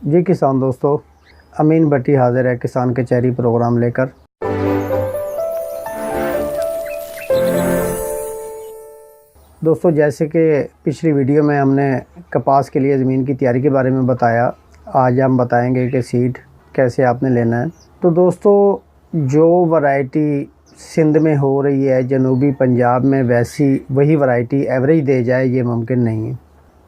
जी किसान दोस्तों, अमीन भट्टी हाजिर है किसान कचहरी प्रोग्राम लेकर। दोस्तों, जैसे कि पिछली वीडियो में हमने कपास के लिए ज़मीन की तैयारी के बारे में बताया, आज हम बताएंगे कि सीड कैसे आपने लेना है। तो दोस्तों, जो वैरायटी सिंध में हो रही है, जनूबी पंजाब में, वही वैरायटी एवरेज दे जाए, ये मुमकिन नहीं है।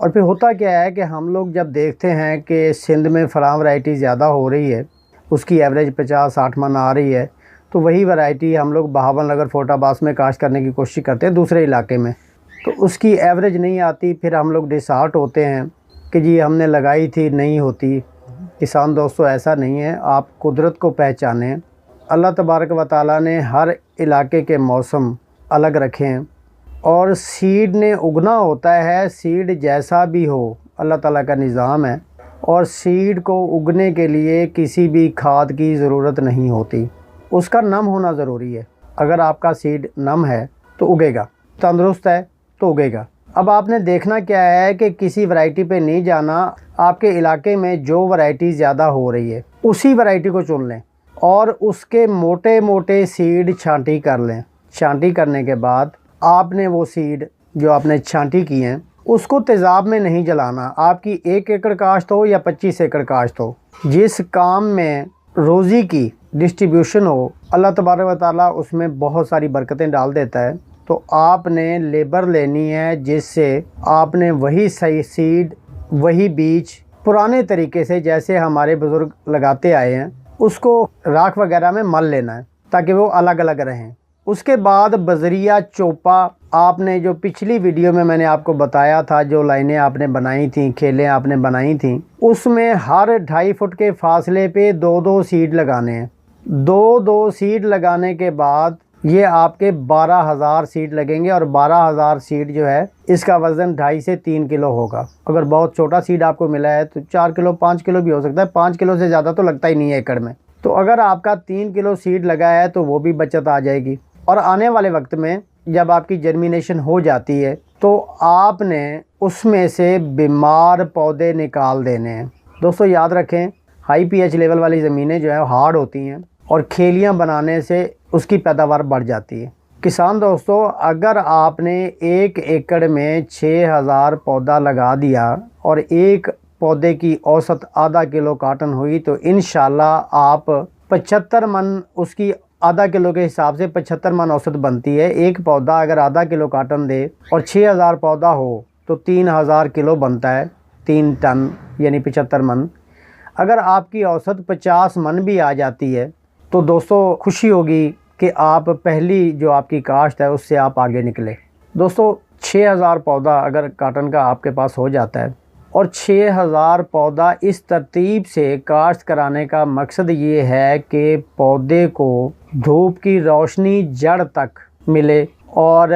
और फिर होता क्या है कि हम लोग जब देखते हैं कि सिंध में फ़लाँ वैरायटी ज़्यादा हो रही है, उसकी एवरेज 50-60 मन आ रही है, तो वही वैरायटी हम लोग बहावलनगर फोर्टाबाद में काश्त करने की कोशिश करते हैं दूसरे इलाके में, तो उसकी एवरेज नहीं आती। फिर हम लोग डिसहार्ट होते हैं कि जी हमने लगाई थी, नहीं होती। किसान दोस्तों, ऐसा नहीं है। आप कुदरत को पहचानें। अल्लाह तबारक व तआला ने हर इलाके के मौसम अलग रखे हैं और सीड ने उगना होता है। सीड जैसा भी हो, अल्लाह ताला का निज़ाम है। और सीड को उगने के लिए किसी भी खाद की ज़रूरत नहीं होती, उसका नम होना ज़रूरी है। अगर आपका सीड नम है तो उगेगा, तंदुरुस्त है तो उगेगा। अब आपने देखना क्या है कि किसी वैरायटी पे नहीं जाना। आपके इलाके में जो वैरायटी ज़्यादा हो रही है उसी वैरायटी को चुन लें और उसके मोटे मोटे सीड छांटी कर लें। छांटी करने के बाद आपने वो सीड जो आपने छांटी की हैं उसको तेज़ाब में नहीं जलाना। आपकी 1 एकड़ काश्त हो या 25 एकड़ काश्त हो, जिस काम में रोज़ी की डिस्ट्रीब्यूशन हो, अल्लाह तबारक व तआला उसमें बहुत सारी बरकतें डाल देता है। तो आपने लेबर लेनी है, जिससे आपने वही सही सीड, वही बीज पुराने तरीके से जैसे हमारे बुज़ुर्ग लगाते आए हैं, उसको राख वगैरह में मल लेना है ताकि वो अलग अलग रहें। उसके बाद बजरिया चोपा, आपने जो पिछली वीडियो में मैंने आपको बताया था, जो लाइनें आपने बनाई थी, खेलें आपने बनाई थी, उसमें हर 2.5 फुट के फासले पे 2-2 सीड लगाने हैं। 2-2 सीड लगाने के बाद ये आपके 12,000 सीड लगेंगे और 12,000 सीड जो है इसका वज़न 2.5 से 3 किलो होगा। अगर बहुत छोटा सीड आपको मिला है तो 4 किलो 5 किलो भी हो सकता है। 5 किलो से ज़्यादा तो लगता ही नहीं है एकड़ में। तो अगर आपका 3 किलो सीड लगा है तो वो भी बचत आ जाएगी। और आने वाले वक्त में जब आपकी जर्मिनेशन हो जाती है तो आपने उसमें से बीमार पौधे निकाल देने हैं। दोस्तों याद रखें, हाई pH लेवल वाली ज़मीनें जो है हार्ड होती हैं और खेलियां बनाने से उसकी पैदावार बढ़ जाती है। किसान दोस्तों, अगर आपने 1 एकड़ में 6,000 पौधा लगा दिया और एक पौधे की औसत आधा किलो काटन हुई तो इंशाल्लाह आप 75 मन, उसकी आधा किलो के हिसाब से 75 मन औसत बनती है। एक पौधा अगर आधा किलो काटन दे और 6,000 पौधा हो तो 3,000 किलो बनता है, 3 टन यानी 75 मन। अगर आपकी औसत 50 मन भी आ जाती है तो दोस्तों खुशी होगी कि आप पहली जो आपकी काश्त है उससे आप आगे निकले। दोस्तों 6,000 पौधा अगर काटन का आपके पास हो जाता है और 6,000 पौधा इस तरतीब से काश्त कराने का मकसद ये है कि पौधे को धूप की रोशनी जड़ तक मिले। और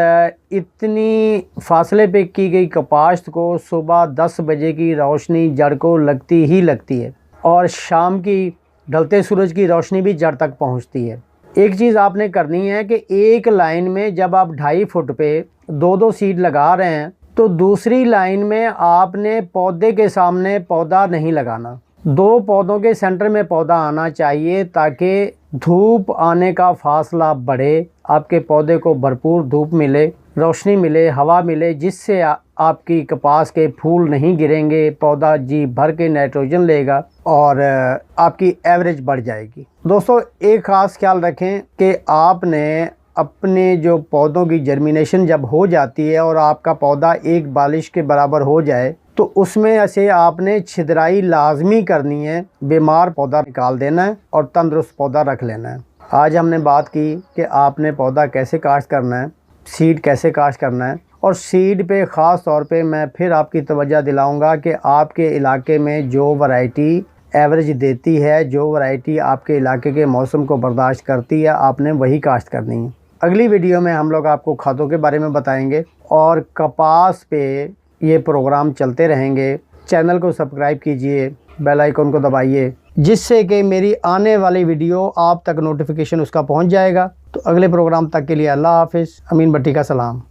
इतनी फासले पे की गई कपाश्त को सुबह 10 बजे की रोशनी जड़ को लगती ही लगती है और शाम की ढलते सूरज की रोशनी भी जड़ तक पहुंचती है। एक चीज़ आपने करनी है कि एक लाइन में जब आप 2.5 फुट पे 2-2 सीड लगा रहे हैं तो दूसरी लाइन में आपने पौधे के सामने पौधा नहीं लगाना। 2 पौधों के सेंटर में पौधा आना चाहिए ताकि धूप आने का फासला बढ़े, आपके पौधे को भरपूर धूप मिले, रोशनी मिले, हवा मिले, जिससे आपकी कपास के फूल नहीं गिरेंगे, पौधा जी भर के नाइट्रोजन लेगा और आपकी एवरेज बढ़ जाएगी। दोस्तों एक ख़ास ख्याल रखें कि आपने अपने जो पौधों की जर्मिनेशन जब हो जाती है और आपका पौधा एक बालिश के बराबर हो जाए तो उसमें से आपने छिदराई लाजमी करनी है। बीमार पौधा निकाल देना है और तंदुरुस्त पौधा रख लेना है। आज हमने बात की कि आपने पौधा कैसे काश्त करना है, सीड कैसे काश्त करना है, और सीड पे ख़ास तौर पे मैं फिर आपकी तवज्जो दिलाऊंगा कि आपके इलाके में जो वैरायटी एवरेज देती है, जो वैरायटी आपके इलाके के मौसम को बर्दाश्त करती है, आपने वही काश्त करनी है। अगली वीडियो में हम लोग आपको खादों के बारे में बताएंगे और कपास पे ये प्रोग्राम चलते रहेंगे। चैनल को सब्सक्राइब कीजिए, बेल आइकन को दबाइए, जिससे कि मेरी आने वाली वीडियो आप तक नोटिफिकेशन उसका पहुंच जाएगा। तो अगले प्रोग्राम तक के लिए अल्लाह हाफिज़। अमीन भट्टी का सलाम।